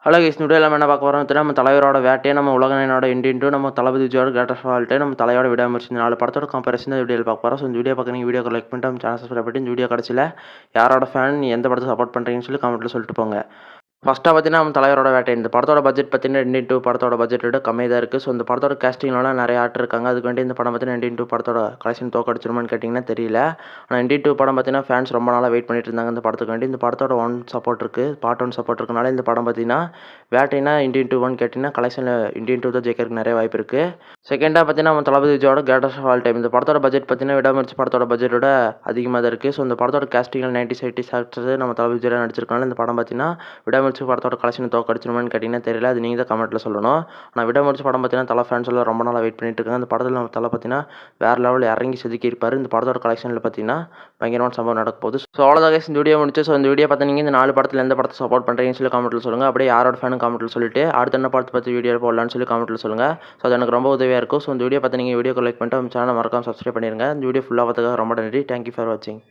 Hello guys, இந்த வீடியோவில் நம்ம என்ன பார்க்க போகிறோம்? நம்ம தலைவரோட வேட்டையை, நம்ம உலகநாயனோட இண்டியன், நம்ம தளபதி விஜயோட கிரேட்டஸ்ட் ஃபால்ட்டு, நம்ம தலையோட விடாமுயற்சி, இந்த 4 படத்தோட கம்பேரிசன் இந்த வீடியோவில் பார்க்க போகிறோம். ஸோ இந்த வீடியோ பார்க்க நீங்கள் வீடியோக்கு லைக் பண்ணிட்டு நம்ம சேனல் சப்ஸ்கிரைப் பண்ணிட்டு இந்த வீடியோ கடைசியில் யாரோட ஃபேன், நீ எந்த படத்தை சப்போர்ட் பண்ணுறீங்கன்னு சொல்லி கமெண்ட்டில் சொல்லிட்டு போங்க. ஃபஸ்ட்டாக பார்த்தீங்கன்னா நம்ம தலைவரோட வேட்டை. இந்த படத்தோட பட்ஜெட் பார்த்தீங்கன்னா இண்டியன் 2 படத்தோட பட்ஜெட் விட கம்மியாக தான் இருக்குது. ஸோ இந்த படத்தோட கேஸ்டிங்லாம் நிறைய ஆக்டர் இருக்காங்க. அதுக்கு வேண்டி இந்த படம் பார்த்தீங்கன்னா இண்டியன் 2 படத்தோட கலெக்ஷன் தோக்கடிச்சிருமான்னு கேட்டிங்கன்னா தெரியல. ஆனால் இண்டியன் 2 படம் பார்த்தீங்கன்னா ஃபேன்ஸ் ரொம்ப நாளாக வெயிட் பண்ணிட்டு இருந்தாங்க இந்த படத்துக்கு வேண்டி. இந்த படத்தோட சப்போர்ட் இருக்குது, பார்ட் 1 சப்போர்ட் இருக்கனால இந்த படம் பார்த்தீங்கன்னா வேட்டைனா இண்டியன் 2 கேட்டிங்கன்னா கலெக்ஷனில் இண்டியன் 2 தான் ஜெயிக்கிறதுக்கு நிறைய வாய்ப்பு இருக்குது. செகண்டாக பார்த்தீங்கன்னா நம்ம தளபதி விஜயோட கிரேட்டஸ்ட் ஆல் டைம். இந்த படத்தோட பட்ஜெட் பார்த்தீங்கன்னா விடாமுயற்சி படத்தோட பட்ஜெட்டோட அதிகமாக தான் இருக்குது. ஸோ இந்த படத்தோட கேஸ்டிங்கில் 90s 80s ஆக்டர்ஸ் நம்ம தளபதி விஜய் நடிச்சிருக்கனால இந்த படம் பார்த்தீங்கன்னா விடாமுயற்சி படத்தோட கலெக்ஷன் தோக்கடிச்சிருமான்னு கேட்டிங்கன்னா தெரியல. அது நீங்கள் தான் கமெண்ட்டில் சொல்லணும். ஆனால் விடாமுயற்சி படம் பார்த்தீங்கன்னா தலை ஃபேன்ஸ் எல்லாம் ரொம்ப நாளாக வெயிட் பண்ணிட்டு இருக்காங்க. இந்த படத்தில் நம்ம தலை பார்த்தீங்கன்னா வேறு லெவலில் இறங்கி செதுக்கியிருப்பார். இந்த படத்தோட கலெக்ஷனில் பார்த்தீங்கன்னா பயங்கரமான சம்பவம் நடக்க போகுது. ஸோ அவ்வளோதான் guys, இந்த வீடியோ முடிச்சு. ஸோ இந்த வீடியோ பார்த்து நீங்கள் இந்த 4 படத்தில் எந்த படத்தை சப்போர்ட் பண்ணுறீங்கன்னு சொல்லி கமெண்ட்டில் சொல்லுங்கள். அப்படியே யாரோட ஃபேனும் கமெண்ட்டில் சொல்லிட்டு அடுத்த என்ன படத்தை பற்றி வீடியோ போடலான்னு சொல்லி கமெண்ட்டில் சொல்லுங்கள். ஸோ அது எனக்கு ரொம்ப உதவியாக இருக்கும். ஸோ இந்த வீடியோ பார்த்து நீங்கள் வீடியோக்கு லைக் பண்ணிட்டு நம்ம சேனலை மறக்காம சப்ஸ்கிரைப் பண்ணிடுங்க. இந்த வீடியோ ஃபுல்லாக பார்த்துக்காக ரொம்ப நன்றி. தேங்க்யூ ஃபார் வாட்சிங்.